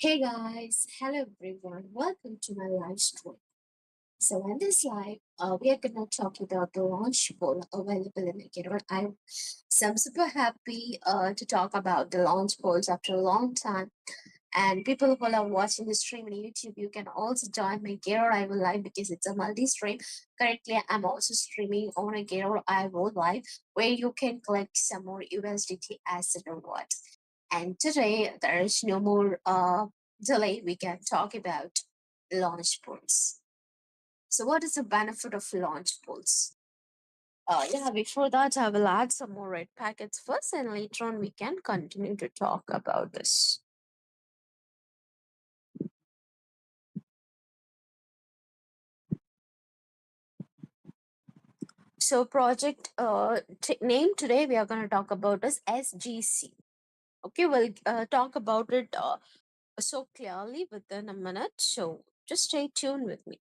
Hey guys, hello everyone, welcome to my live stream. So in this live, we are gonna talk about the launch poll available in the Gateio. I'm super happy to talk about the launch polls after a long time. And people who are watching the stream on YouTube, you can also join my GateLive live because it's a multi-stream. Currently, I'm also streaming on a GateLive live where you can collect some more USDT as a reward. And today, there is no more delay. We can talk about launch polls. So, what is the benefit of launch polls? Yeah, before that, I will add some more red packets first, and later on, we can continue to talk about this. So, project name today we are going to talk about is SGC. Okay, we'll talk about it so clearly within a minute. So, just stay tuned with me.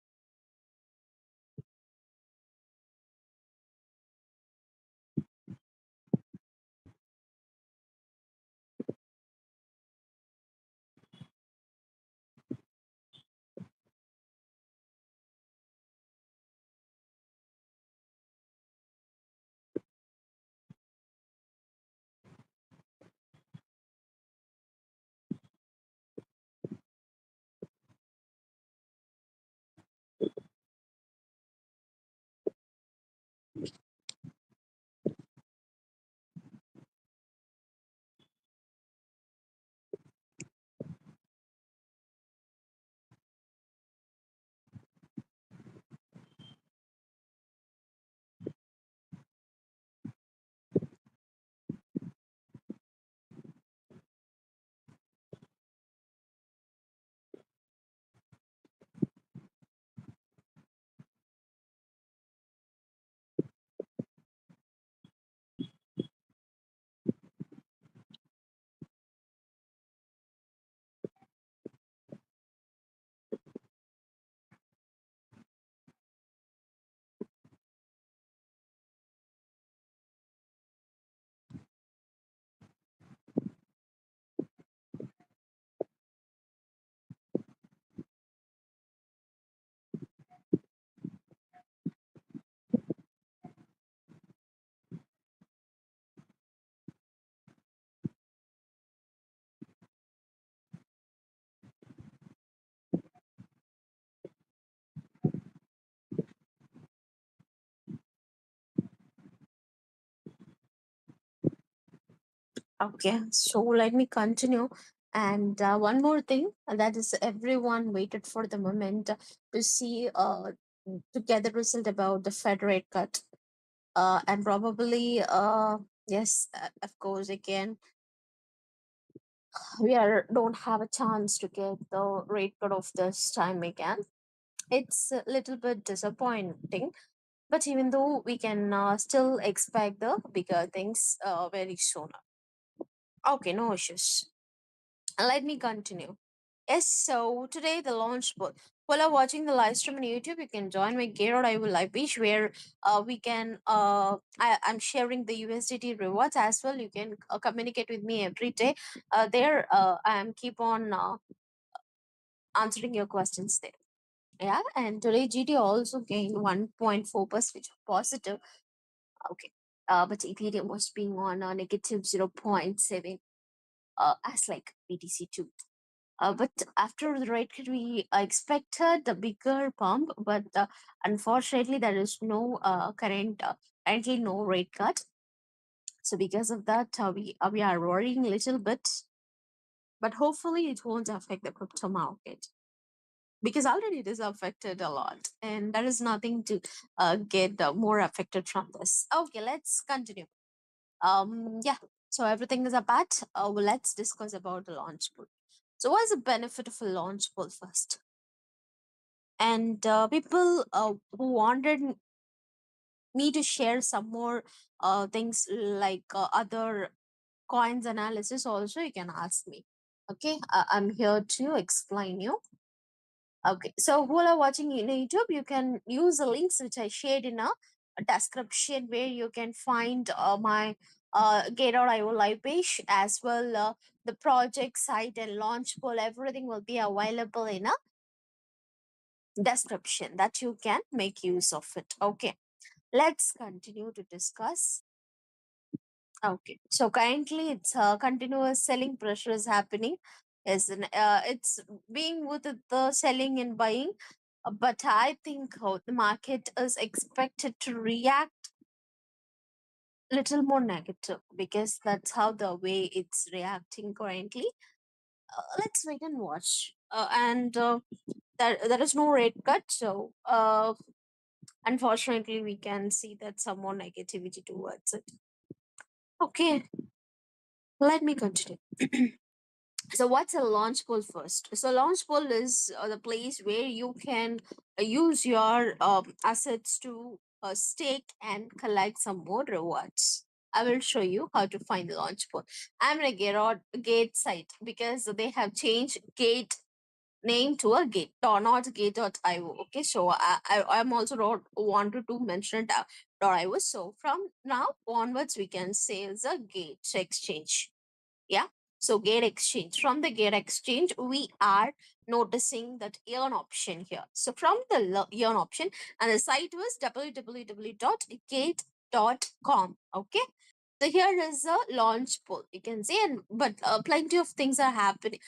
Okay, so let me continue. And one more thing that is, everyone waited for the moment to see to get the result about the Fed rate cut. And probably, yes, of course, again, we are don't have a chance to get the rate cut of this time again. It's a little bit disappointing, but even though we can still expect the bigger things very soon. Okay, no issues. Let me continue. Yes, so today the launch book. While you're watching the live stream on YouTube, you can join my GateLive live page where we can. I'm sharing the USDT rewards as well. You can communicate with me every day. There, I'm keep on answering your questions there. Yeah, and today GT also gained 1.4%, which is positive. Okay, but Ethereum was being on a negative 0.7, as like BTC2. But after the rate cut, we expected the bigger pump, but unfortunately, there is no currently no rate cut. So because of that, we are worrying a little bit, but hopefully it won't affect the crypto market because already it is affected a lot, and there is nothing to get more affected from this. Okay, let's continue. Yeah. So everything is about. Well, let's discuss about the launch pool. So, what is the benefit of a launch pool first? And people who wanted me to share some more things like other coins analysis also, you can ask me. Okay, I'm here to explain you. Okay, so while are watching in YouTube, you can use the links which I shared in a description where you can find my Gate.io live page as well. The project site and launch poll, everything will be available in a description that you can make use of it. Okay, let's continue to discuss. Okay, so currently it's continuous selling pressure is happening. It's being with the selling and buying, but I think the market is expected to react little more negative because that's how the way it's reacting currently. Let's wait and watch. And there is no rate cut, so unfortunately we can see that some more negativity towards it. Okay, let me continue. So what's a launch pool first? So launch pool is the place where you can use your assets to stake and collect some more rewards. I will show you how to find the launch pool. I'm gonna get on gate site because they have changed gate name to a gate or not gate.io. Okay, so I'm also not wanted to mention it .io. So from now onwards we can say it's a gate exchange. Yeah, so gate exchange, from the gate exchange we are noticing that earn option here. So from the earn option, and the site was www.gate.com. Okay, so here is a launch pool, you can see, and but plenty of things are happening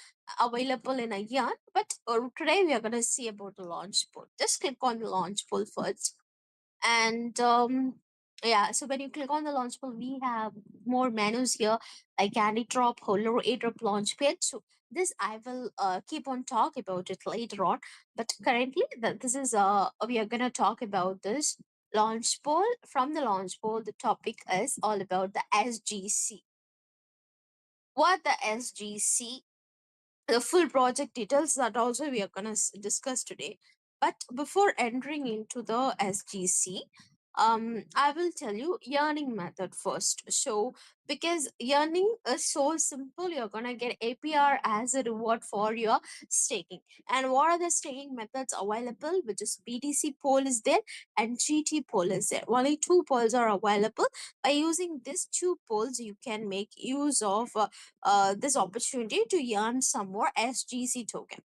available in a yarn, but today we are going to see about the launch pool. Just click on the launch pool first, and yeah, so when you click on the launch pool we have more menus here like candy drop, holo, airdrop, launch page. So this I will keep on talk about it later on, but currently this is we are gonna talk about this launch poll. From the launch poll, the topic is all about the SGC. What the SGC, the full project details that also we are going to discuss today. But before entering into the SGC, I will tell you earning method first. So because earning is so simple, you're gonna get APR as a reward for your staking. And what are the staking methods available? Which is BTC pool is there and GT pool is there. Only two polls are available. By using these two polls, you can make use of this opportunity to earn some more SGC token.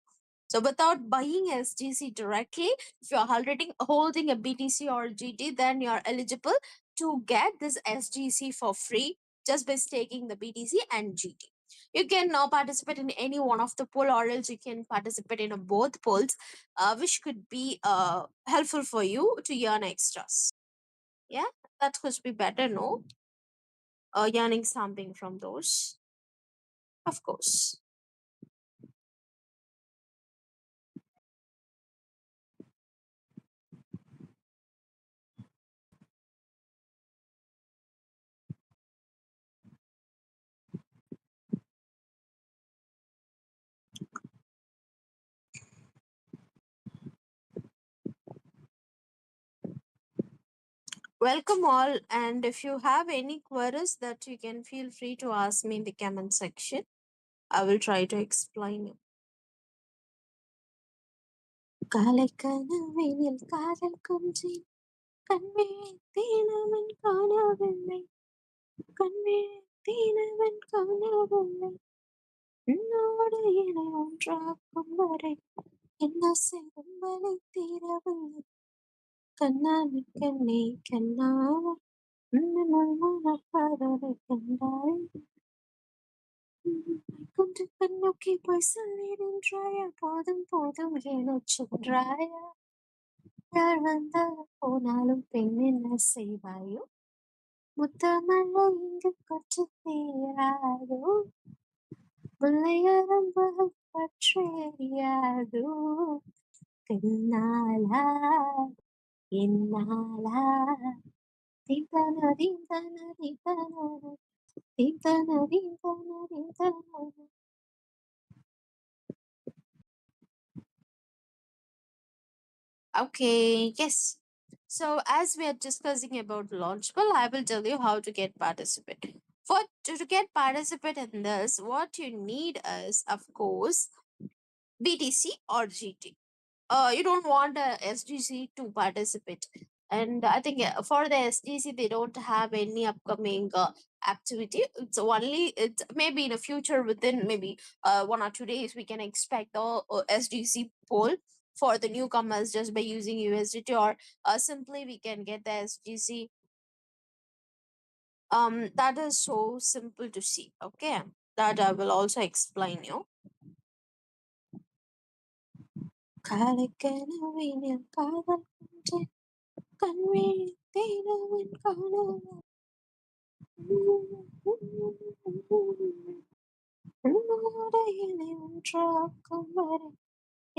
So without buying SGC directly, if you're already holding a BTC or GT, then you're eligible to get this SGC for free just by staking the BTC and GT. You can now participate in any one of the pool, or else you can participate in both pools, which could be helpful for you to earn extras. Yeah, that could be better, no? Earning something from those, of course. Welcome all, and if you have any queries that you can feel free to ask me in the comment section. I will try to explain you. காலை கனவினில் காதல் கொஞ்சி கண்விழி தீனவன் காணவில்லை கண்விழி தீனவன் காணவில்லை உன்னோடு என்னை ஒன்றாக்கும் வரை என்ன செய்யும் வரை தீரவில்லை கண்ணாடி கண்ணே கண்ணா மனக்காதலை கண்டாய் கொண்டு கண்ணோக்கி போய் சொல்லி நின்றாயா போதும் போதும் எனச் சென்றாயா யார் வந்தாலும் போனாலும் பெண் என்ன செய்வாயோ முத்தமல்ல இங்கு கொச்சு தீராதோ முல்லையரம்பு பற்றியாதோ கண்ணாலா என்னாலா தீந்தன தீந்தன தீந்தன தீந்தன தீந்தன தீந்தன. Okay, yes. So as we are discussing about Launchable, I will tell you how to get participate. For to get participate in this, what you need is, of course, BTC or GT. You don't want a SGC to participate. And I think for the SDC, they don't have any upcoming activity. It's only, it's maybe in the future, within maybe 1 or 2 days, we can expect the SDC poll for the newcomers just by using USDT, or simply we can get the SGC. That is so simple to see. Okay, that I will also explain you. காலைக்கனவினில் காதல் கொண்டேன், கண்விழித் தேனவன் காணோம். உன்னோடு என்னை ஒன்றாக்கும் வரை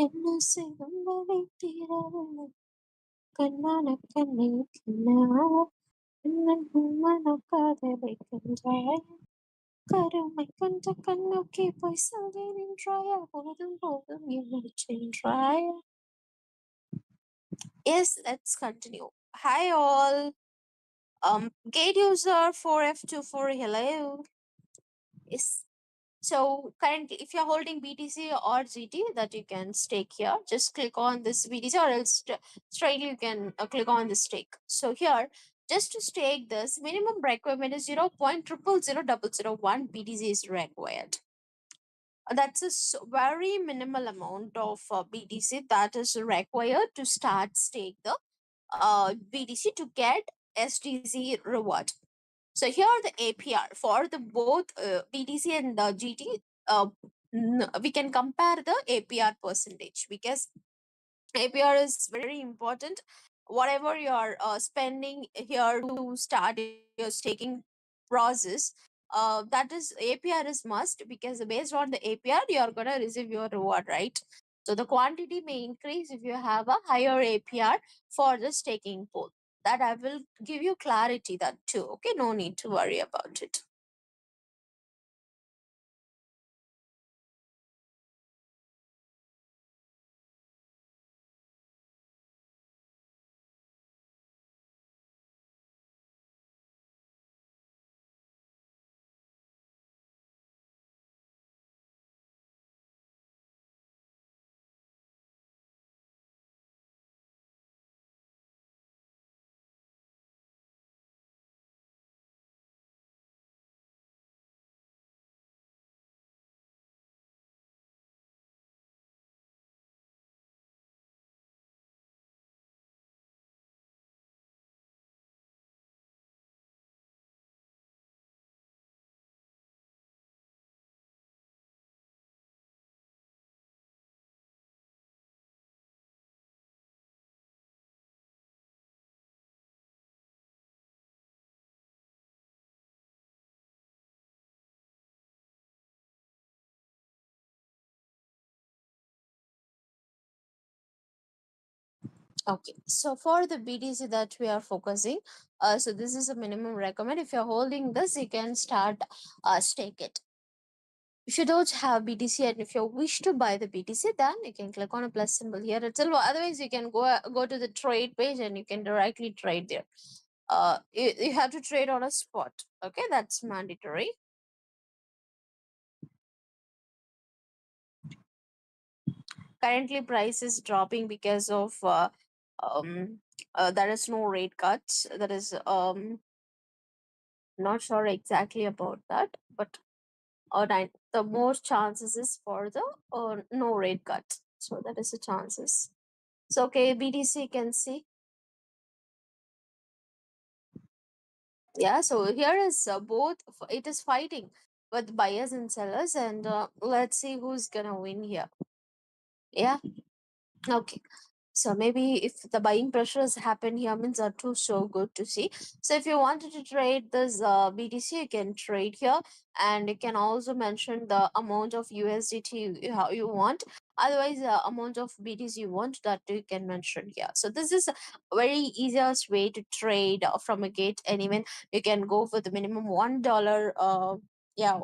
என்ன செய்தும் வரை தீரவில்லை. கண்ணான கண்ணே கண்ணா, கண்ணன் உம்மன காதலிக்கின்றாய். கருமை கண்ட கண்ணோக்கி போய் சொல்லி நின்றாயா, போதும் போதும் என்னை சென்றாயா. Yes, let's continue. Hi all. Gate user 4F24, hello. Yes. So currently, if you're holding BTC or GT, that you can stake here. Just click on this BTC, or else straight you can click on the stake. So here, just to stake this, minimum requirement is 0.000001 BTC is required. That's a very minimal amount of BTC that is required to start stake the BTC to get SDC reward. So here the APR for the both BTC and the GT, we can compare the APR percentage, because APR is very important. Whatever you are spending here to start your staking process, that is APR is must, because based on the APR you are gonna receive your reward, right? So the quantity may increase if you have a higher APR for the staking pool. That I will give you clarity that too. Okay, no need to worry about it. Okay, so for the BTC that we are focusing, so this is a minimum recommend. If you're holding this, you can start stake it. If you don't have BTC and if you wish to buy the BTC, then you can click on a plus symbol here itself. Otherwise, you can go to the trade page and you can directly trade there. You have to trade on a spot. Okay, that's mandatory. Currently, price is dropping because of um there is no rate cuts. That is not sure exactly about that, but the most chances is for the no rate cut. So that is the chances. So okay, BTC can see. Yeah, so here is both. It is fighting with buyers and sellers, and let's see who's gonna win here. Yeah. Okay. So maybe if the buying pressures happen here, means are too so good to see. So if you wanted to trade this BTC, you can trade here, and you can also mention the amount of USDT how you want. Otherwise, the amount of BTC you want, that you can mention here. So this is a very easiest way to trade from a gate. And even you can go for the minimum $1. Yeah,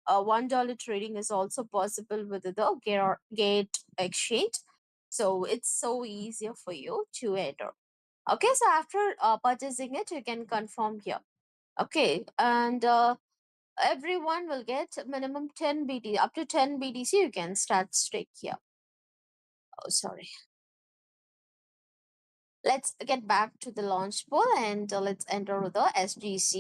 $1 trading is also possible with the gate exchange, so it's so easier for you to enter. Okay, so after purchasing it, you can confirm here. Okay, and everyone will get minimum 10 BT, up to 10 BTC you can start stake here. Oh, sorry. Let's get back to the launch pool and let's enter the SGC.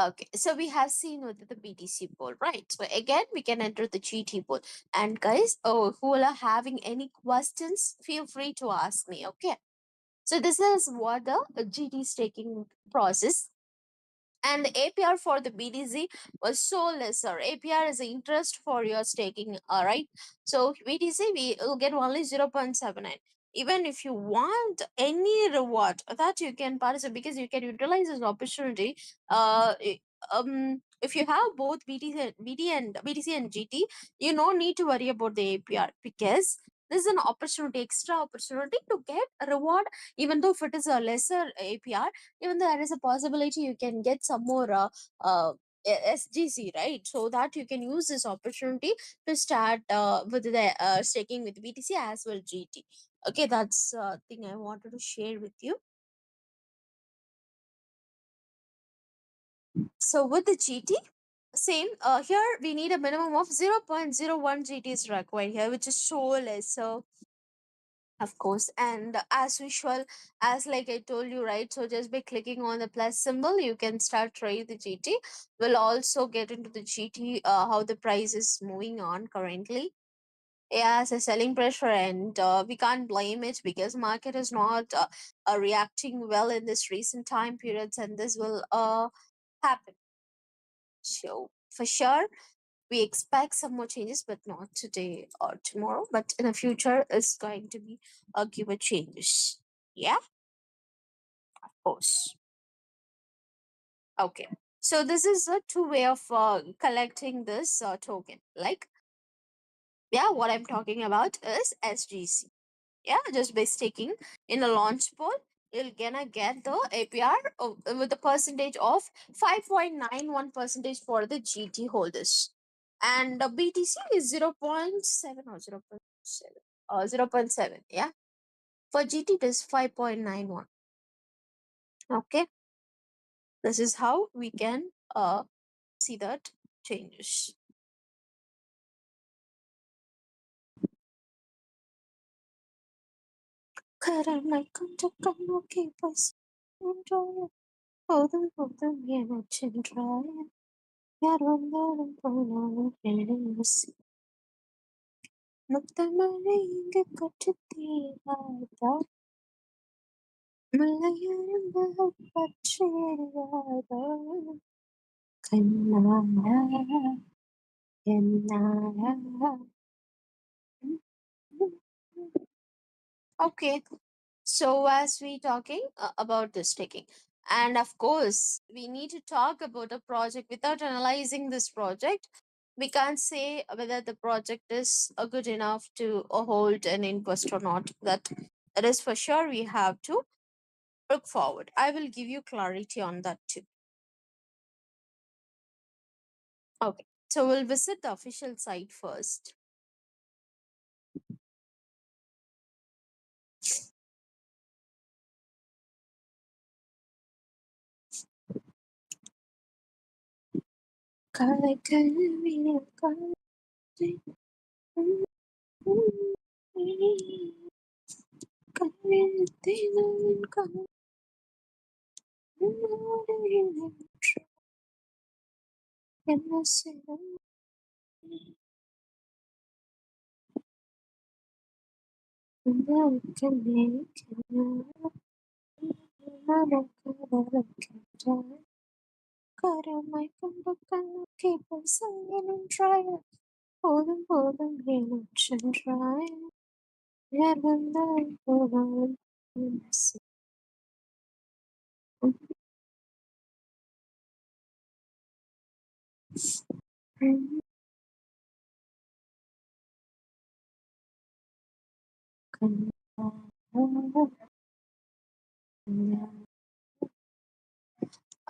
Okay, so we have seen with the BTC pool, right? So again, we can enter the GT pool. And guys, oh, who are having any questions, feel free to ask me. Okay. So this is what the GT staking process, and the APR for the BTC was so lesser. APR is the interest for your staking, all right? So BTC we will get only 0.79. Even if you want any reward that you can participate, because you can utilize this opportunity. If you have both BTC and GT, you no need to worry about the APR, because this is an opportunity, extra opportunity to get a reward, even though if it is a lesser APR. Even though there is a possibility you can get some more SGC, right? So that you can use this opportunity to start with the staking with BTC as well GT. Okay, that's thing I wanted to share with you. So with the GT, same. Here we need a minimum of 0.01 GT is required here, which is so less. So of course, and as usual, as like I told you, right? So just by clicking on the plus symbol, you can start trade the GT. We'll also get into the GT, how the price is moving on currently. Yeah, a selling pressure, and we can't blame it because market is not reacting well in this recent time periods, and this will happen. So for sure, we expect some more changes, but not today or tomorrow, but in the future is going to be give a changes. Yeah, of course. Okay, so this is a two way of collecting this token. Like, yeah, what I'm talking about is SGC. Yeah, just by staking in a launch pool, you're gonna get the APR with a percentage of 5.91 percentage for the GT holders, and the BTC is 0.7 or 0.7 0.7. Yeah, for GT it is 5.91. Okay, this is how we can see that changes. யார் வந்தாலும் போனாலும் என்னை முத்தமழை இங்கு கொட்டு தீராதா மலையரும்பு பற்றி எரியாதா கண்ணாடா என்னாடா. Okay, so as we talking about this taking, and of course we need to talk about a project without analyzing this project. We can't say whether the project is good enough to hold an invest or not. That is for sure. We have to look forward. I will give you clarity on that too. Okay, so we'll visit the official site first. காலை கல்வியில் காலை கல்வியில் என்ன செய்யும் கடமை கொண்ட கண்ணுக்கு பசங்கனும் ட்ராய போதும் போதும் ஏனென்றாய் யார் வந்தால் போனாலும் என்ன செய்யும்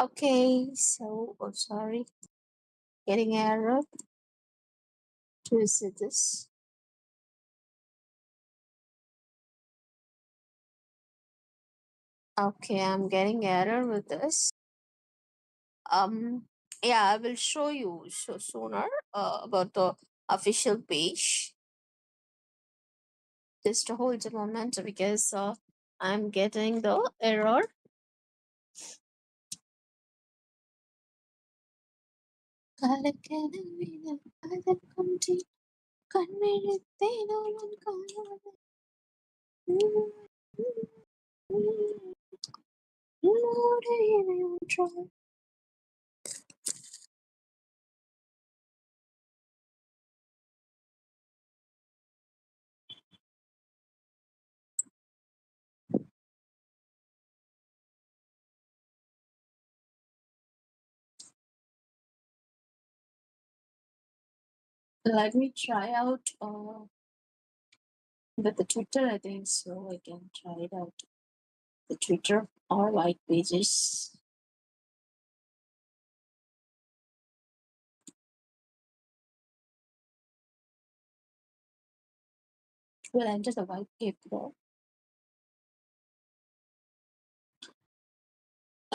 Okay, so oh sorry, getting error to visit this. Okay, I'm getting error with this. Um, yeah, I will show you sooner about the official page. Just hold a moment because I'm getting the error. Let me try out with the Twitter, I think so. I can try it out. The Twitter or white pages. We'll enter the white paper.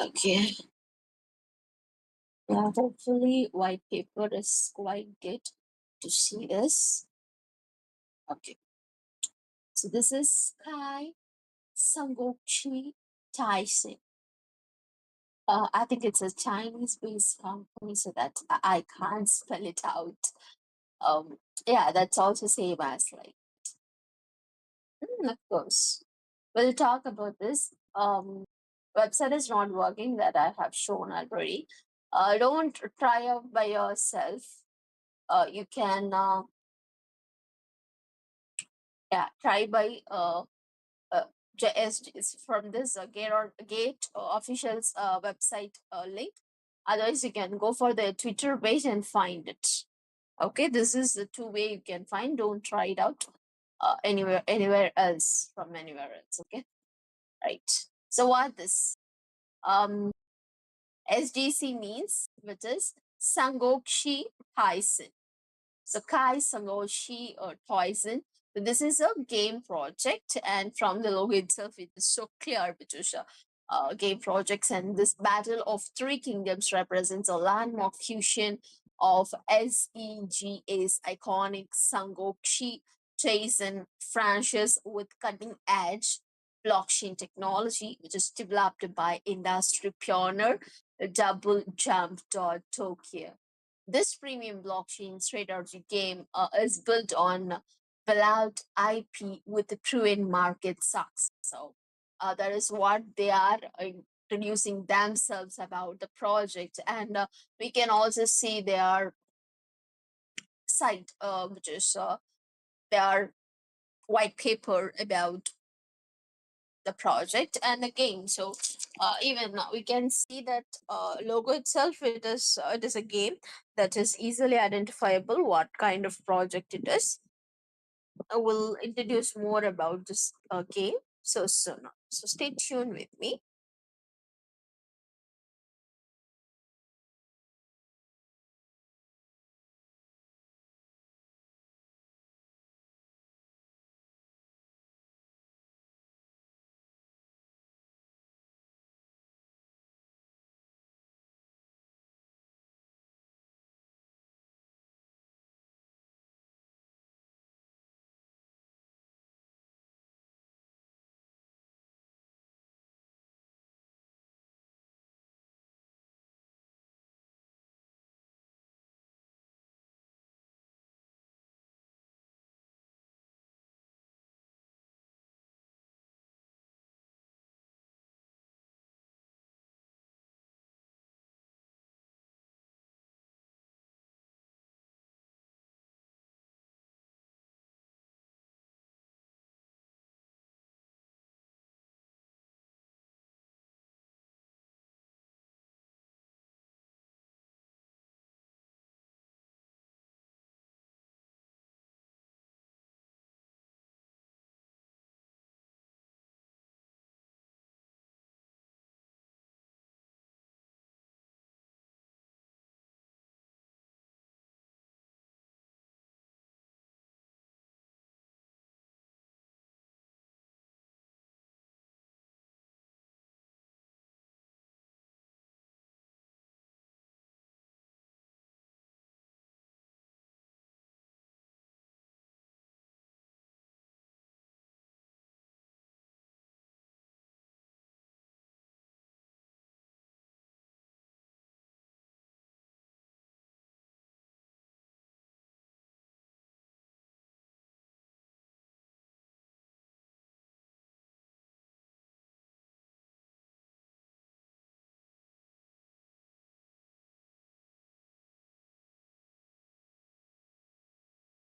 Okay. Yeah, hopefully white paper is quite good to see this. Okay. So this is Sky Sangokchi Tyson. I think it's a Chinese-based company, so that I can't spell it out. Yeah, that's also same as like, of course. We'll talk about this. Website is not working that I have shown already. Don't try out by yourself. You can try by uh, just from this Gate official's website link. Otherwise, you can go for the Twitter page and find it. Okay, this is the two way you can find. Don't try it out anywhere else from anywhere else. Okay, right. So what this SGC means, which is Sangokshi Tyson. So Kai Sangoshi or Poison. So this is a game project, and from the logo itself, it is so clear, Patricia. Game projects, and this Battle of Three Kingdoms represents a landmark fusion of SEGA's iconic Sangokshi Tyson franchise with cutting edge blockchain technology, which is developed by industry pioneer Double Jump Tokyo. This premium blockchain strategy game is built on beloved IP with a proven market success. So that is what they are introducing themselves about the project, and we can also see their site, which is their white paper about the project and the game. So even we can see that logo itself, it is a game that is easily identifiable what kind of project it is. I will introduce more about this game so soon. So stay tuned with me.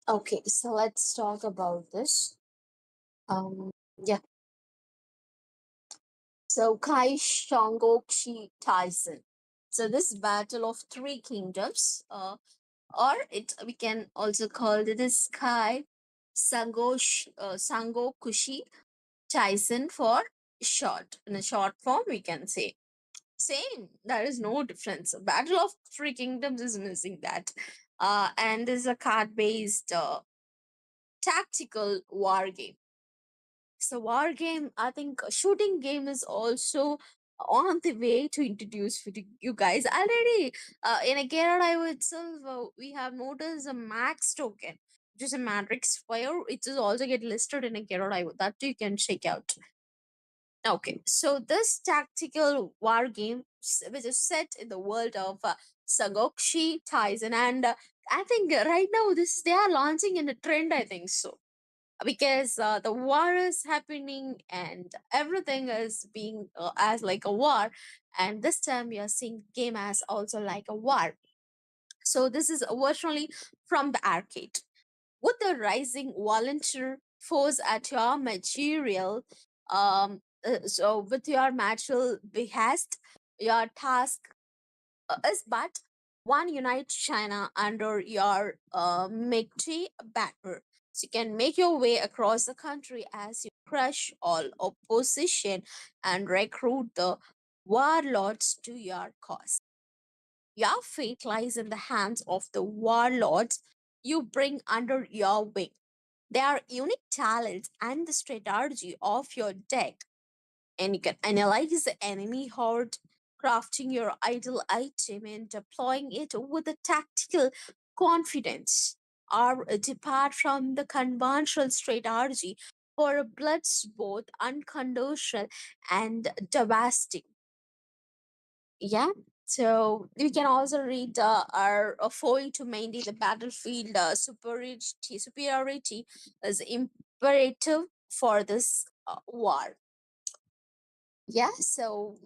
Okay, so let's talk about this. Yeah. So Kai Shangokshi Tyson. So this battle of three kingdoms, or it we can also call it as Kai Sangokushi Tyson for short. In a short form, we can say same. There is no difference. Battle of Three Kingdoms is missing that, and is a card-based tactical war game. So war game, I think a shooting game is also on the way to introduce for you guys already. In a Gateio itself, we have noticed a max token, which is a matrix fire. It is also get listed in a Gateio that you can check out. Okay, so this tactical war game, which is set in the world of Sagokshi Tyson, and I think right now this they are launching in a trend. I think so because the war is happening and everything is being as like a war, and this time we are seeing game as also like a war. So this is virtually from the arcade with the rising volunteer force at your material. So with your material behest, your task is but one unite China under your mighty banner. So you can make your way across the country as you crush all opposition and recruit the warlords to your cause. Your fate lies in the hands of the warlords you bring under your wing. Their unique talents and the strategy of your deck, and you can analyze the enemy horde, crafting your ideal item and deploying it with a tactical confidence, or depart from the conventional strategy for a bloods both unconditional and devastating. Yeah. So we can also read our foil to maintain the battlefield superiority is imperative for this war. Yeah. So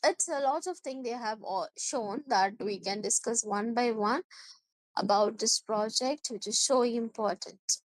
it's a lot of things they have all shown that we can discuss one by one about this project, which is so important.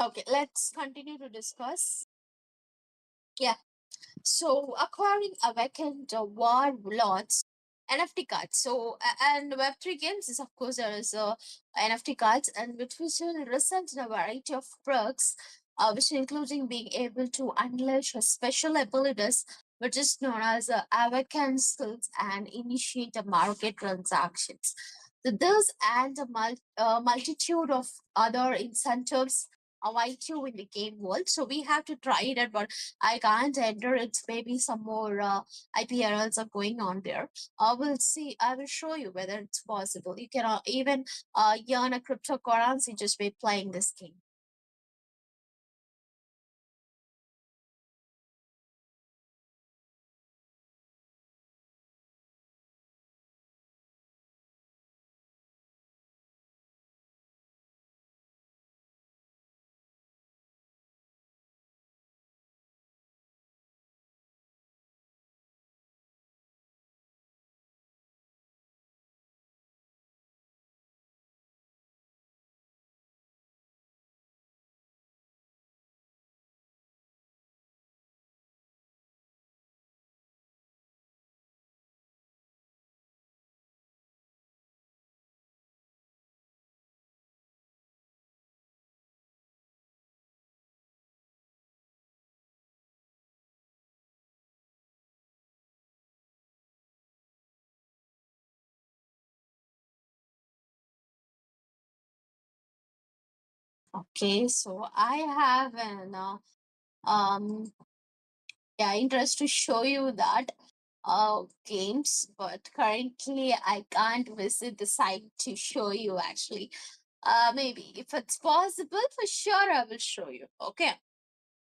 Okay, let's continue to discuss. Yeah. So acquiring a vacant war lots NFT cards. So and Web3 games is of course there is NFT cards and which will result in a variety of perks, which including being able to unleash special abilities which is known as awaken skills and initiate a market transactions. So this and a multitude of other incentives await you in the game world. So we have to try it, but I can't enter it. Maybe some more IPRLs are going on there. I will see. I will show you whether it's possible. You can even earn a cryptocurrency just by playing this game. Okay, so I have an um yeah interest to show you that games, but currently I can't visit the site to show you actually. Maybe if it's possible, for sure I will show you. Okay.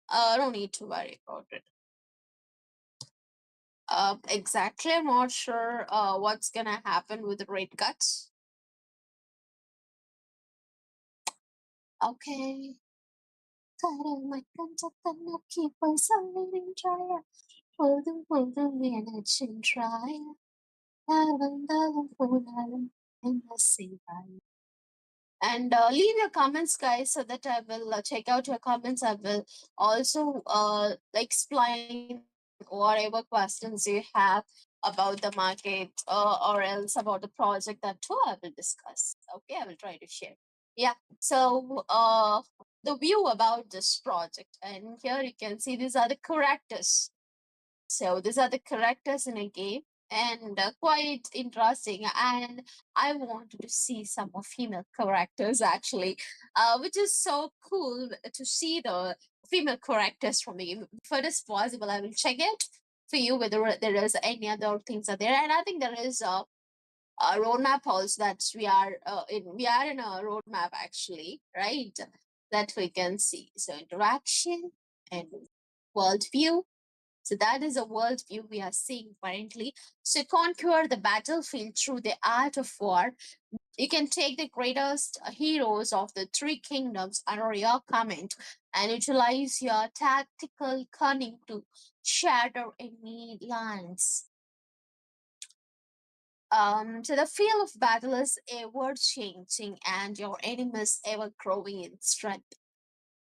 Don't need to worry about it. Exactly, I'm not sure what's gonna happen with the rate cuts. Okay. And leave your comments, guys, so that I will check out your comments. I will also explain whatever questions you have about the market, or else about the project, that too I will discuss. Okay, I will try to share. Yeah. So the view about this project, and here you can see these are the characters. So these are the characters in a game, and quite interesting. And I wanted to see some of female characters actually, which is so cool to see the female characters from the game. If it is possible, I will check it for you whether there is any other things are there. And I think there is a roadmap also that we are in a roadmap actually, right? That we can see. So interaction and worldview, so that is a worldview we are seeing currently. So conquer the battlefield through the art of war. You can take the greatest heroes of the three kingdoms under your command and utilize your tactical cunning to shatter enemy lines. So the field of battle is ever changing and your enemies ever growing in strength.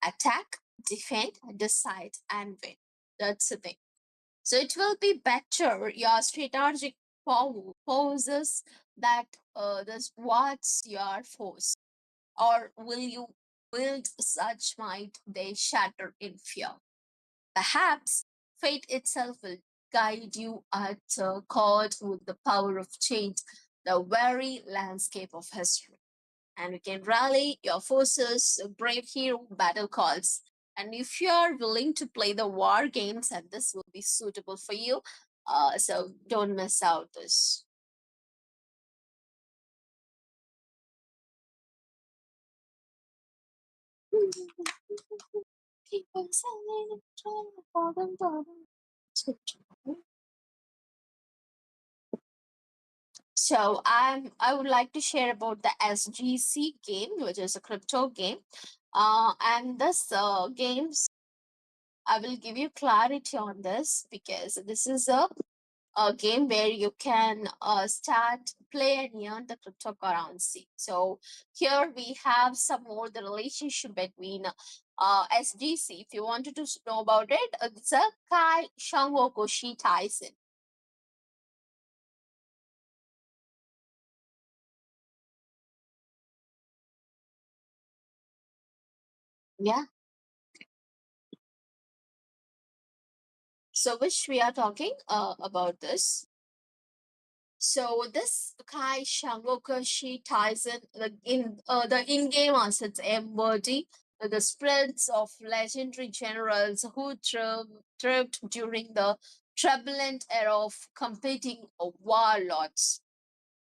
Attack, defend, decide, and win. That's the thing. So it will be better your strategic poses that this what's your force, or will you build such might they shatter in fear? Perhaps fate itself will guide you at chord with the power of change, the very landscape of history. And you can rally your forces, brave hero battle calls. And if you are willing to play the war games, and this will be suitable for you, so don't miss out this. People saying, so I would like to share about the SGC game, which is a crypto game. And this games, I will give you clarity on this because this is a game where you can start, play, and earn the cryptocurrency. So here we have some more the relationship between SGC. If you wanted to know about it, it's a Kai Shangwokoshi Tyson. Yeah. So which we are talking about this. So this Kai Shangokashi ties in the in-game assets embody the spirits of legendary generals who thrived during the turbulent era of competing warlords.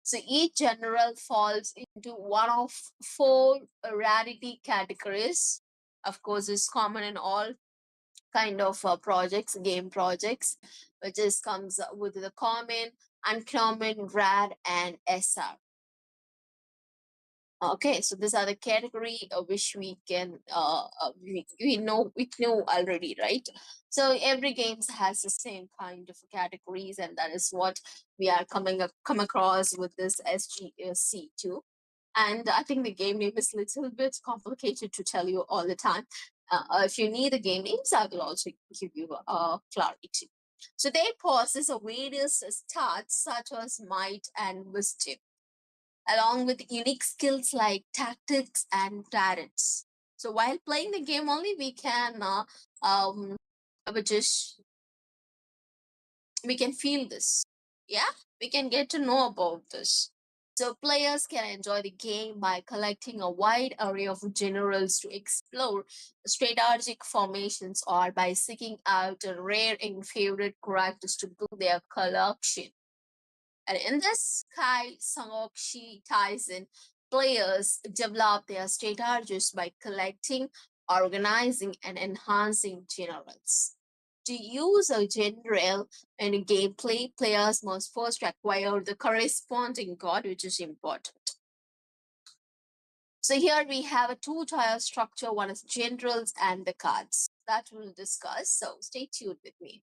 So each general falls into one of four rarity categories. Of course, it's common in all kind of projects, game projects, which is comes with the common, uncommon, rare, and SR. Okay, so these are the category which we can we know already, right? So every games has the same kind of categories, and that is what we are come across with this SGC too. And I think the game name is a little bit complicated to tell you all the time. If you need the game names, I will also give you clarity. So they possess a various stats such as might and wisdom, along with unique skills like tactics and turrets. So while playing the game only, we can which is we can feel this. Yeah, we can get to know about this. So players can enjoy the game by collecting a wide array of generals to explore strategic formations or by seeking out a rare and favorite characters to build their collection. And in this Kai Sangokshi ties in, players develop their strategies by collecting, organizing, and enhancing generals. To use a general in gameplay, players must first acquire the corresponding god, which is important. So here we have a two-tier structure. One is generals and the cards. That we'll discuss. So stay tuned with me.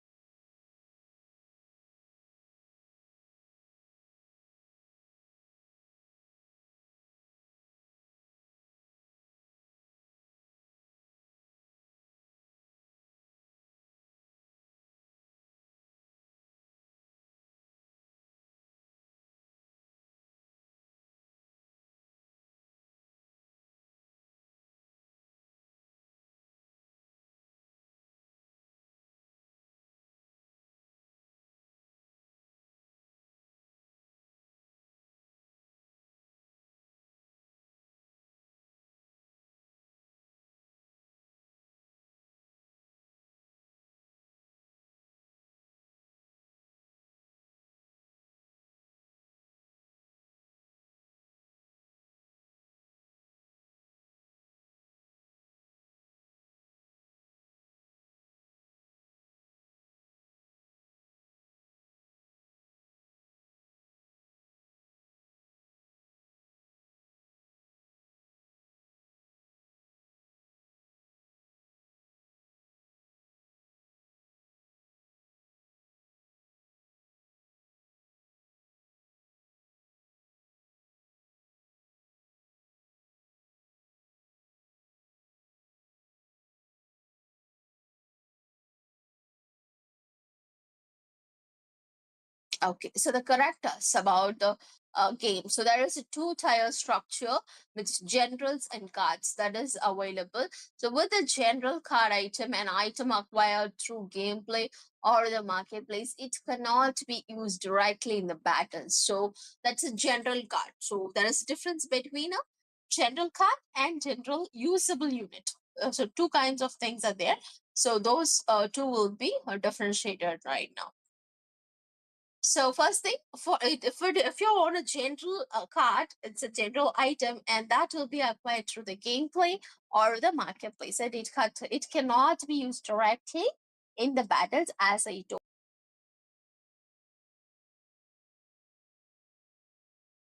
Okay, so the characters about the game. So there is a two-tier structure with generals and cards that is available. So with the general card item, an item acquired through gameplay or the marketplace, it cannot be used directly in the battle. So that's a general card. So there is a difference between a general card and general usable unit. So two kinds of things are there. So those two will be differentiated right now. So first thing for it, if you own a general card, it's a general item, and that will be acquired through the gameplay or the marketplace. And it cannot be used directly in the battles, as I told.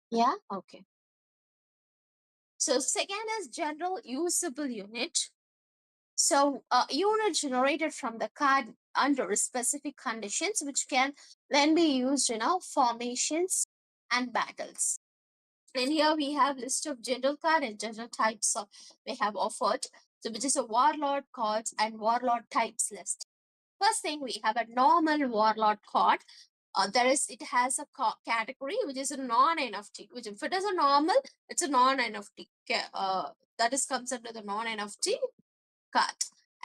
Yeah. Okay. So second is general usable unit. So unit generated from the card under specific conditions, which can then be used in formations and battles. And here we have list of general card and general types we have offered. So which is a warlord cards and warlord types list. First thing, we have a normal warlord card. It has a category which is a non-NFT. Which if it is a normal, it's a non-NFT. That is comes under the non-NFT card.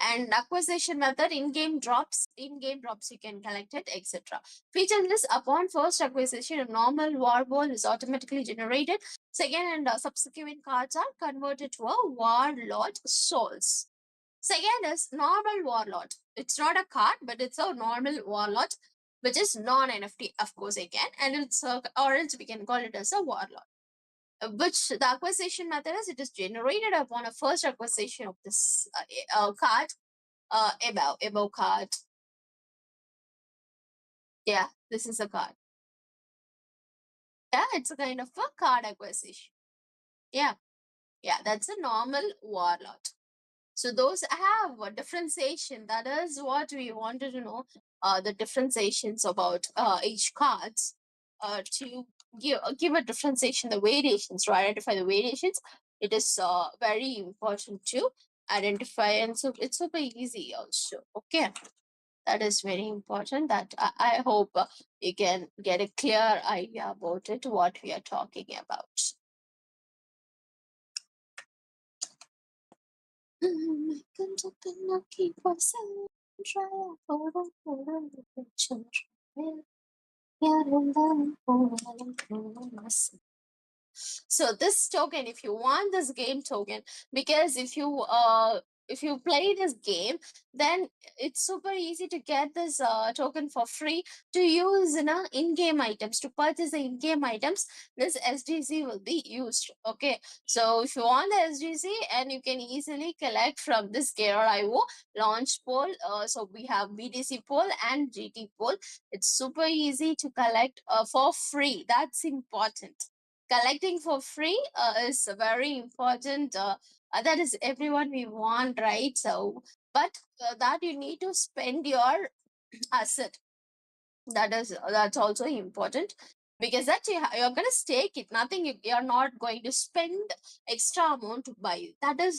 And acquisition method, in-game drops you can collect it, etc. Feature list, upon first acquisition, a normal war ball is automatically generated. Second and subsequent cards are converted to a war lot souls. Second is normal warlord. It's not a card, but it's a normal warlord, which is non-NFT, of course, again, and it's or else we can call it as a warlord. Which the acquisition method is, it is generated upon a first acquisition of this card, above card. Yeah, this is a card. Yeah, it's a kind of a card acquisition. Yeah, yeah, that's a normal warlord. So those have a differentiation. That is what we wanted to know. The differentiations about each cards to give a differentiation, the variations, to identify the variations. It is very important to identify, and so it's super easy also. Okay, that is very important. That I hope you can get a clear idea about it, what we are talking about. So this token, if you want this game token, because if you play this game, then it's super easy to get this token for free to use in in-game items, to purchase the in-game items. This SGC will be used. Okay, so if you want the SGC, and you can easily collect from this Gatio Launchpool. So we have BTC pool and GT pool. It's super easy to collect for free. That's important. Collecting for free is very important. That is everyone we want, right? So, but that you need to spend your asset. That's also important, because that you're gonna stake it. Nothing, you're not going to spend extra amount to buy it.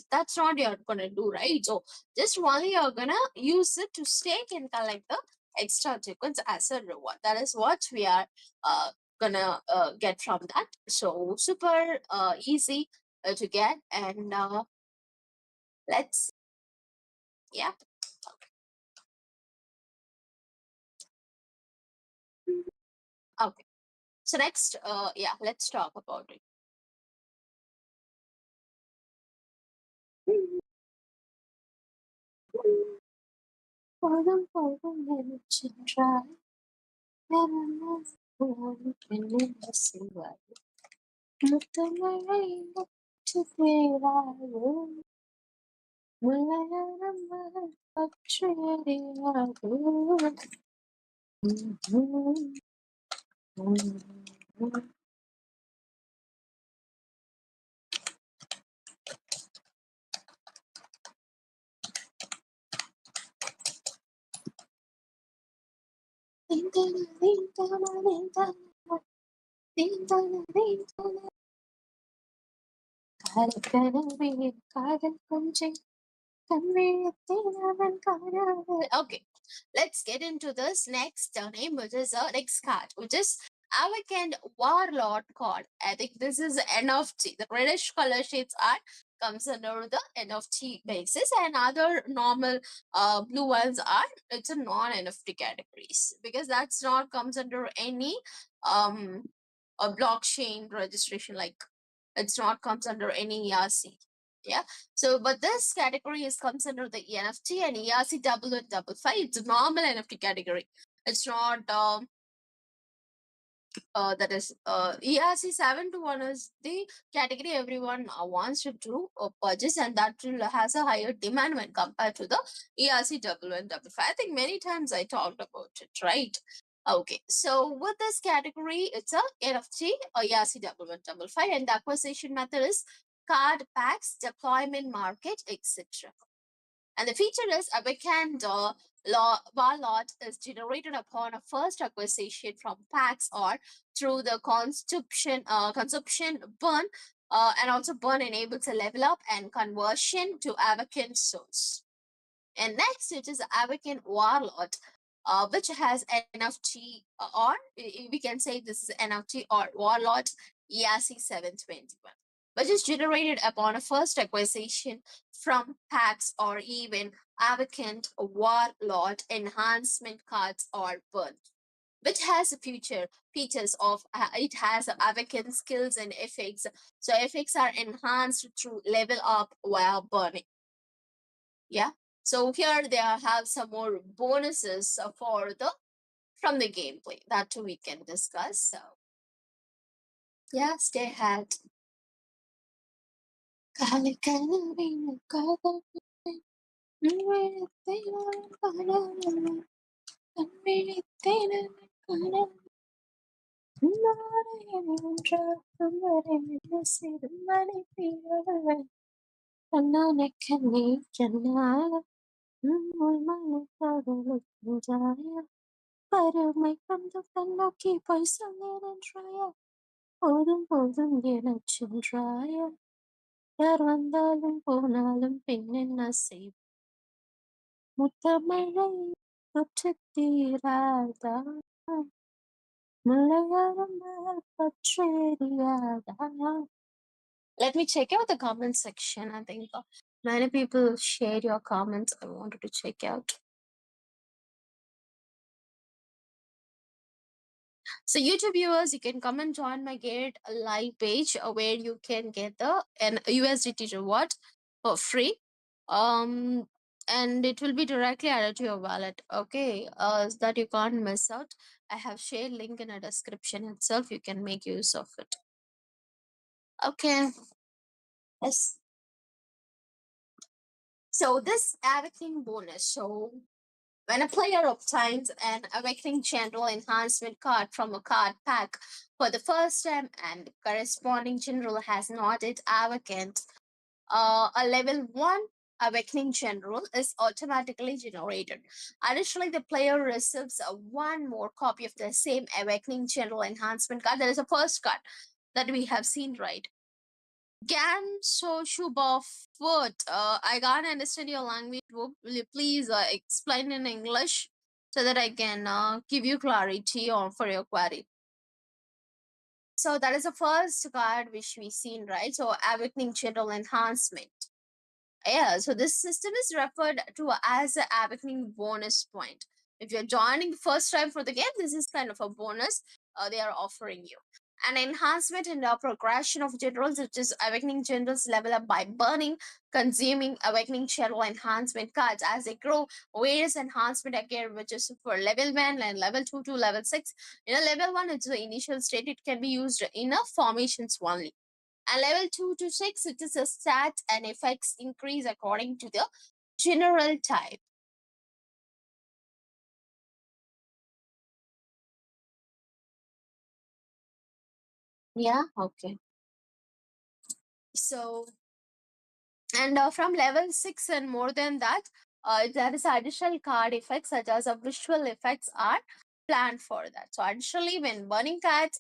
That's not you're gonna do, right? So just only you're gonna use it to stake and collect the extra tokens as a reward. That is what we are gonna get from that. So super easy to get, and let's, yeah. Okay, so next, yeah, let's talk about it. Okay, let's get into this next name, which is a next card, which is Awakened Warlord card. I think this is NFT. The reddish color shades are comes under the NFT basis, and other normal blue ones are, it's a non-NFT categories, because that's not comes under any a blockchain registration, like it's not comes under any ERC. Yeah. So, but this category is comes under the NFT and ERC 1155. It's a normal NFT category. It's not that is ERC 721 is the category everyone wants to do purchase, and that will has a higher demand when compared to the ERC 1155. I think many times I talked about it, right? Okay, so with this category, it's a NFT or ERC 1155, and the acquisition method is card packs, deployment market, etc. And the feature is a backend bar lot is generated upon a first acquisition from packs or through the consumption burn, and also burn enables a level up and conversion to Avakin source. And next, it is Avakin Warlord, which has NFT, or we can say this is NFT or Warlord ERC 721. which is generated upon a first acquisition from packs or even vacant warlord enhancement cards or burn, which has a future features of it has vacant skills and effects. So effects are enhanced through level up while burning. Yeah. So here they have some more bonuses for the from the gameplay that too we can discuss. So yeah, stay ahead. Kali kali vina kada, nviri tena kada, nviri tena kada, nare indra kumare nasiru mani piyara, kanane kani kanala, mul mani kada lujaya, paramai kandu kanaki paisa nirandraya, odum odum yena chindraya, யார் வந்தாலும் போனாலும் பின்னென்ன செய் முத்தமழை தொற்றுத் தீராதா Malayalam பற்றேறியாதா. Let me check out the comment section. I think many people shared your comments. I wanted to check out. So YouTube viewers, you can come and join my Gate Live page where you can get the an USDT reward for free. Um, and it will be directly added to your wallet. Okay, so that you can't miss out. I have shared link in the description itself. You can make use of it. Okay. Yes. So this awakening bonus. So when a player obtains an Awakening General Enhancement card from a card pack for the first time and the corresponding general has not yet awakened, a level 1 Awakening General is automatically generated. Additionally, the player receives one more copy of the same Awakening General Enhancement card. That is the first card that we have seen, right? Gan so Shubafut. I can't understand your language. Will you please explain in English so that I can give you clarity on for your query? So that is the first card which we seen, right? So awakening general enhancement. Yeah, so this system is referred to as an awakening bonus point. If you're joining the first time for the game, this is kind of a bonus they are offering you. An enhancement in the progression of generals, which is awakening generals level up by burning, consuming awakening general enhancement cards as they grow. Various enhancement again, which is for level 1 and level 2 to level 6. In a level 1, it's the initial state, it can be used in a formations only. And level 2 to 6, it is a stat and effects increase according to the general type. Yeah, okay. So, and from level 6 and more than that, there is additional card effects such as visual effects are planned for that. So, additionally, when burning cards,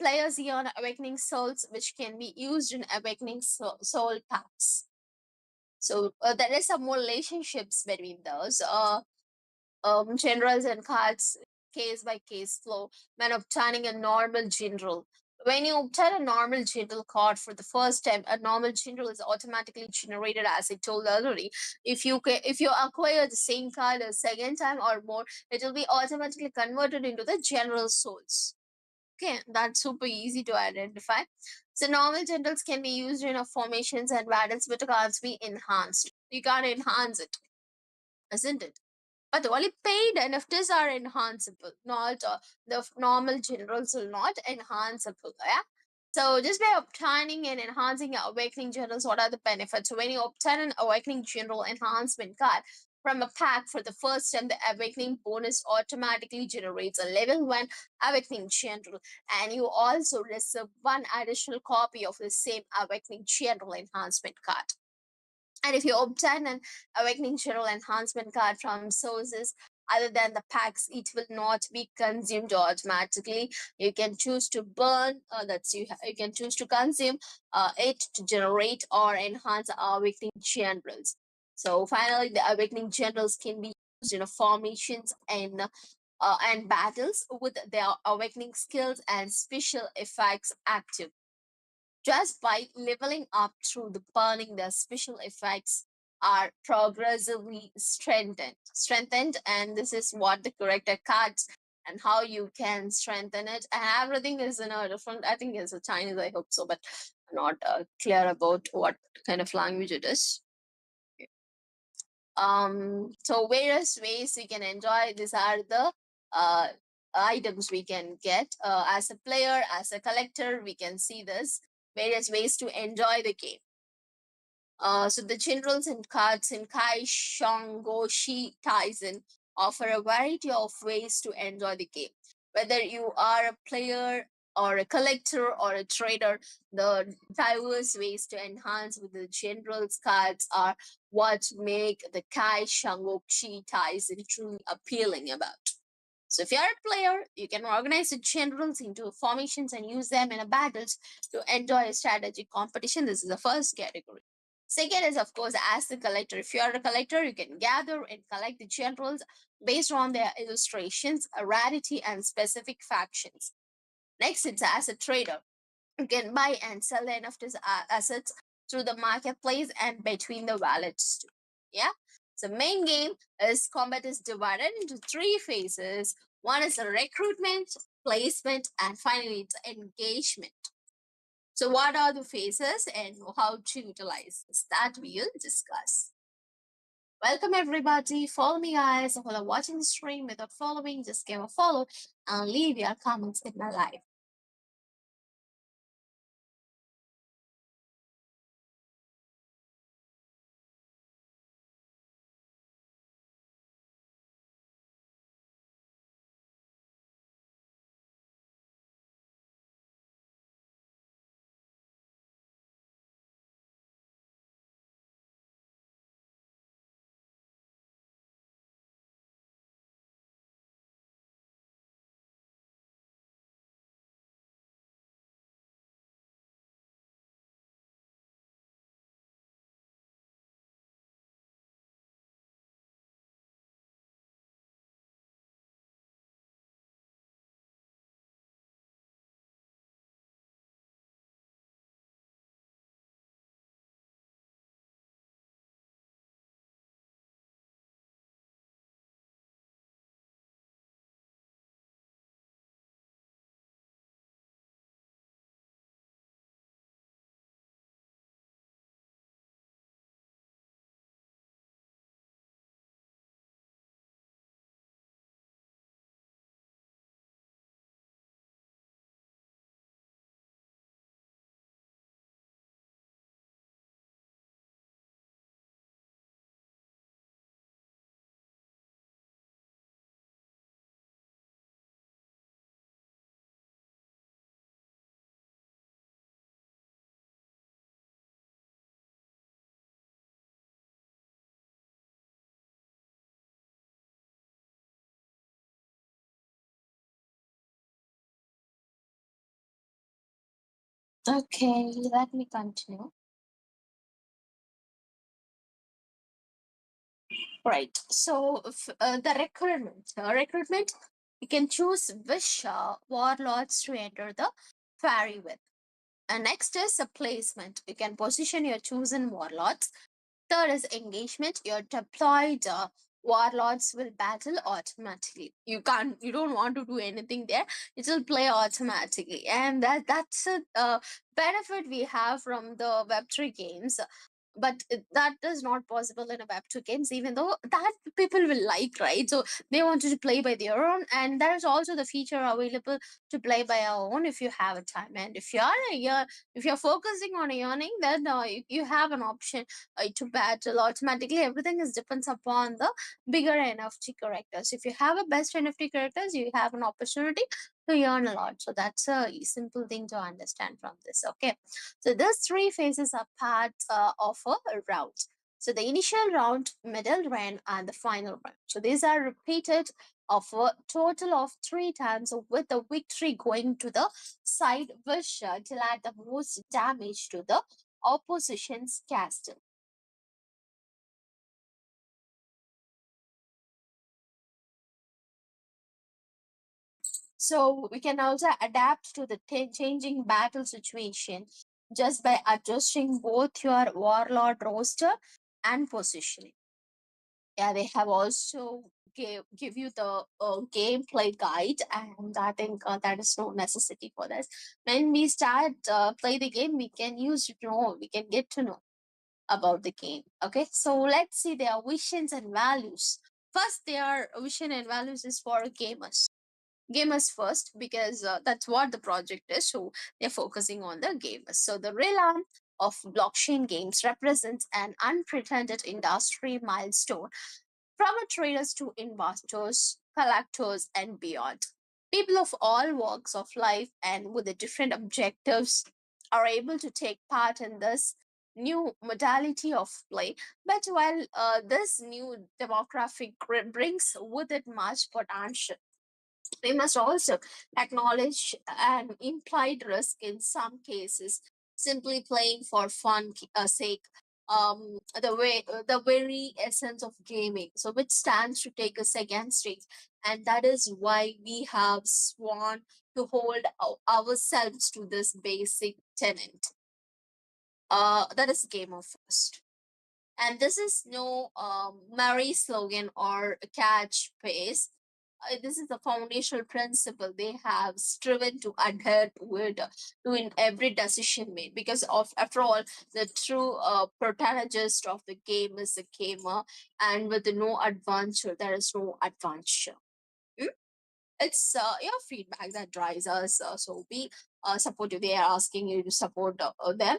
players earn awakening souls, which can be used in awakening soul packs. So, there is some more relationships between those. Generals and cards case by case flow when obtaining a normal general. When you obtain a normal general card for the first time, a normal general is automatically generated, as I told already. If you acquire the same card a second time or more, it will be automatically converted into the general souls. Okay, that's super easy to identify. So normal generals can be used in formations and battles, but can't be enhanced. You can't enhance it, isn't it? But only paid NFTs are enhanceable, not the normal generals will not enhanceable. Yeah. So just by obtaining and enhancing awakening generals, what are the benefits? So when you obtain an awakening general enhancement card from a pack for the first time, the awakening bonus automatically generates a level 1 awakening general, and you also receive one additional copy of the same awakening general enhancement card. And if you obtain an Awakening General Enhancement card from sources other than the packs, it will not be consumed automatically. You can choose to burn, you can choose to consume it to generate or enhance Awakening Generals. So finally, the Awakening Generals can be used in formations and battles with their awakening skills and special effects active. Just by leveling up through the burning, the special effects are progressively strengthened, and this is what the character cards and how you can strengthen it, and everything is in a different, I think it's a Chinese, I hope so, but I'm not clear about what kind of language it is. So various ways we can enjoy, these are the uh, items we can get as a player, as a collector, we can see this various ways to enjoy the game. So the generals and cards in Kai Shang Shi Taisen offer a variety of ways to enjoy the game. Whether you are a player or a collector or a trader, the diverse ways to enhance with the generals cards are what make the Kai Shang Shi Taisen truly appealing about. So if you're a player, you can organize the generals into formations and use them in a battles to enjoy a strategic competition. This is the first category. Second is, of course, as the collector. If you are a collector, you can gather and collect the generals based on their illustrations, a rarity, and specific factions. Next, it's as a trader. You can buy and sell the NFTs assets through the marketplace and between the wallets too. Yeah. So main game is combat is divided into three phases. One is the recruitment, placement, and finally it's engagement. So what are the phases and how to utilize this? That we'll discuss. Welcome everybody. Follow me guys. While I'm watching the stream without following, just give a follow and leave your comments in my live. Okay, let me continue. Right. So the recruitment, you can choose which warlords to enter the ferry with. And next is a placement. You can position your chosen warlords. Third is engagement. Your deployed warlords will battle automatically. You don't want to do anything there. It will play automatically, and that's a benefit we have from the Web3 games. But that is not possible in a Web2 games, even though that people will like, right? So they wanted to play by their own, and there is also the feature available to play by our own if you have a time. And if you're focusing on earning, then you have an option to battle automatically. Everything is depends upon the bigger NFT characters. If you have a best NFT characters, you have an opportunity to earn a lot. So that's a simple thing to understand from this. Okay, so these three phases are part of a round. So the initial round, middle round, and the final round. So these are repeated of a total of three times, with the victory going to the side which deal the most damage to the opposition's castle. So we can also adapt to the changing battle situation. just by adjusting both your warlord roster and positioning. Yeah, they have also give you the gameplay guide, and I think that is no necessity for this. When we start play the game, we can use to know, we can get to know about the game. Okay, so let's see their visions and values. First, their vision and values is for gamers first, because that's what the project is, so they're focusing on the gamers. So the realm of blockchain games represents an unprecedented industry milestone, from traders to investors, collectors, and beyond. People of all walks of life and with the different objectives are able to take part in this new modality of play. But while this new demographic brings with it much potential, we must also acknowledge an implied risk in some cases. Simply playing for fun sake, the very essence of gaming, so which stands to take a second stage, and that is why we have sworn to hold ourselves to this basic tenant. That is game of first. And this is no Mary slogan or catchphrase. This is the foundational principle they have striven to adhere to in every decision made. Because of, after all, the true protagonist of the game is the gamer, and with no adventure, there is no adventure. Mm? It's your feedback that drives us. So be supportive. They are asking you to support them.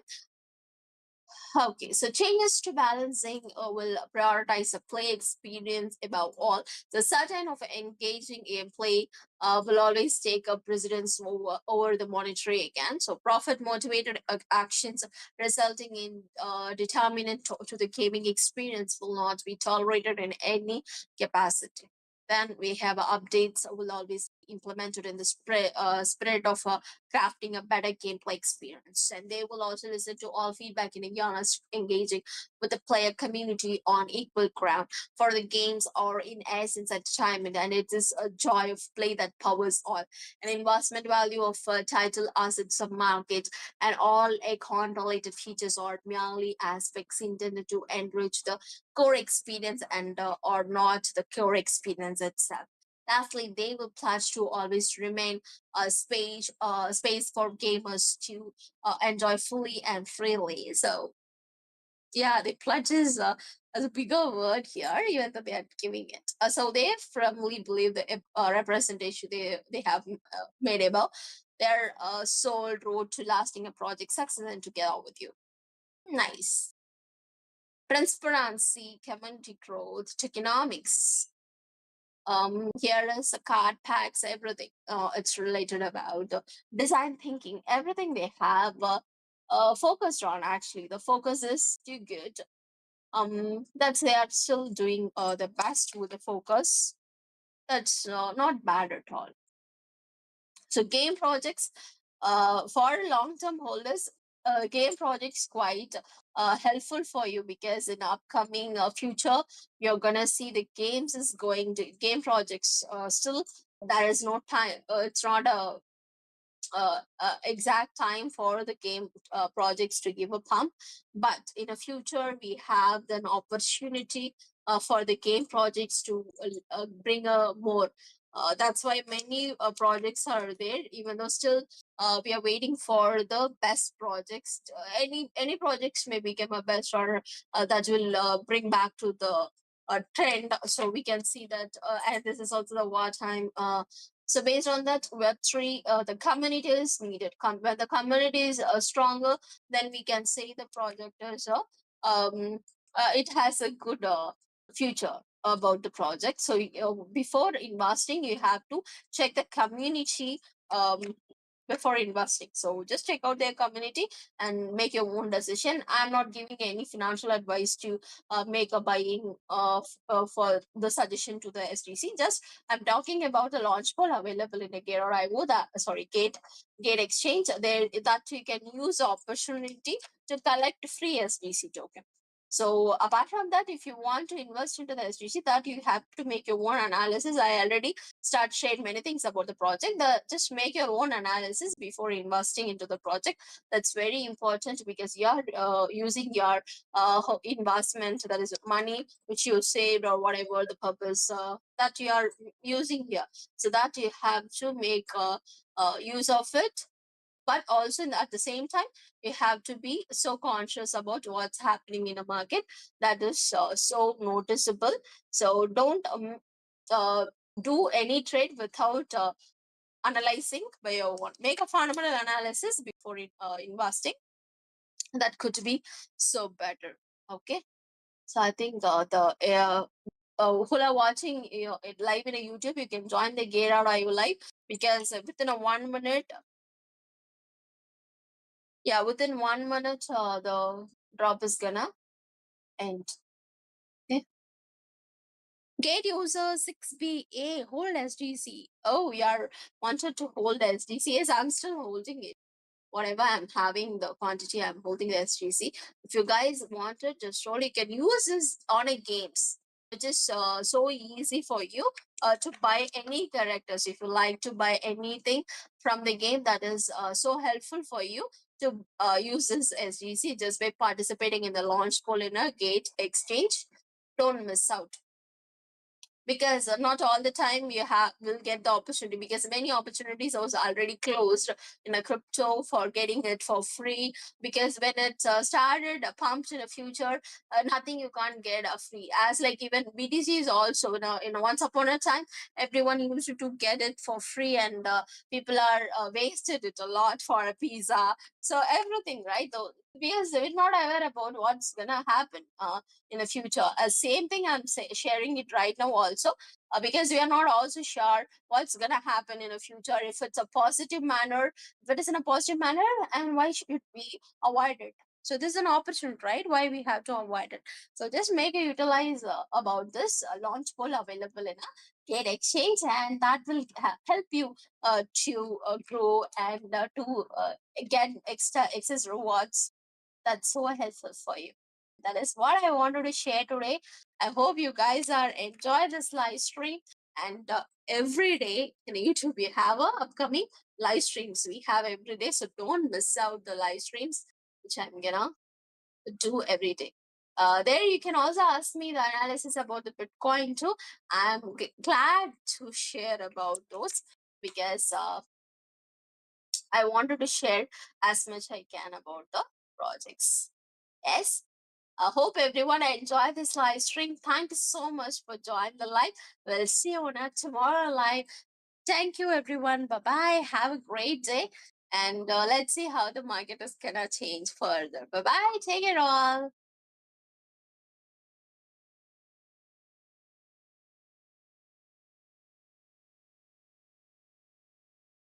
Okay, so changes to balancing will prioritize the play experience above all. The certain of engaging gameplay will always take a precedence over the monetary again. So profit motivated actions resulting in determinant to the gaming experience will not be tolerated in any capacity. Then we have updates will always be implemented in the spirit of crafting a better gameplay experience. And they will also listen to all feedback in a honest, engaging with the player community on equal ground. For the games are in essence entertainment, and it is a joy of play that powers all. An investment value of title assets of market, and all icon related features are merely aspects intended to enrich the core experience, and or not the core experience itself. Lastly, they will pledge to always remain a space for gamers to enjoy fully and freely. So yeah, the pledge is a bigger word here, even though they are giving it. So they firmly believe the representation they have made about their sole road to lasting a project success and together with you. Nice. Transparency, community growth, tokenomics. Here is a card packs, everything. It's related about design thinking, everything they have focused on. Actually, the focus is too good. That's they are still doing the best with the focus. That's not bad at all. So game projects for long-term holders, game projects quite helpful for you, because in upcoming future you're gonna see the games is going to game projects still there is no time, it's not a exact time for the game projects to give a pump, but in the future we have an opportunity for the game projects to bring a more that's why many projects are there, even though still we are waiting for the best projects. Any projects may become a best, or that will bring back to the trend, so we can see that and this is also the wartime. So based on that, Web3, the community is needed. When the community is stronger, then we can say the project is it has a good future about the project. So before investing, you have to check the community before investing. So just check out their community and make your own decision. I'm not giving any financial advice to make a buying for the suggestion to the SDC. Just I'm talking about the launch pool available in a Gate or IO, that sorry Gate exchange there, that you can use the opportunity to collect free SDC token. So apart from that, if you want to invest into the SGC, that you have to make your own analysis. I already start shared many things about the project. Just make your own analysis before investing into the project. That's very important because you are using your investment, that is money which you saved or whatever the purpose that you are using here. So that you have to make use of it, but also at the same time you have to be so conscious about what's happening in the market, that is so noticeable. So don't do any trade without analyzing by your own. Make a fundamental analysis before investing. That could be so better. Okay, so I think who are watching it live in a YouTube, you can join the Gateio live, because within a 1 minute, yeah, within 1 minute, the drop is gonna end. Okay. Gate user 6BA hold SDC. Oh, you're wanted to hold SDC. Yes, I'm still holding it. Whatever I'm having the quantity, I'm holding the SGC. If you guys want it, just roll. You can use this on a games, which is so easy for you to buy any characters. If you like to buy anything from the game, that is so helpful for you to use this SGC just by participating in the launch pool in a gate exchange. Don't miss out, because not all the time you have will get the opportunity, because many opportunities was already closed in a crypto for getting it for free, because when it started pumped in the future, nothing you can't get free, as like even BTC is also once upon a time everyone used to get it for free, and people are wasted it a lot for a pizza. So everything, right, though, because we're not aware about what's gonna happen in the future. Same thing I'm sharing it right now also, because we are not also sure what's gonna happen in the future. If it's a positive manner, if it is in a positive manner, and why should we avoid it? So this is an opportunity, right? Why we have to avoid it? So just make a utilize about this launch pool available in a Gate Exchange, and that will help you to grow and to get extra excess rewards. That's so helpful for you. That is what I wanted to share today. I hope you guys are enjoy this live stream. And every day in YouTube we have a upcoming live streams. We have every day, so don't miss out the live streams, which I'm gonna do every day. There you can also ask me the analysis about the Bitcoin too. I'm glad to share about those, because I wanted to share as much I can about the projects. Yes. I hope everyone enjoyed this live stream. Thank you so much for joining the live. We'll see you on a tomorrow live. Thank you, everyone. Bye bye. Have a great day. And let's see how the market is going to change further. Bye bye. Take it all.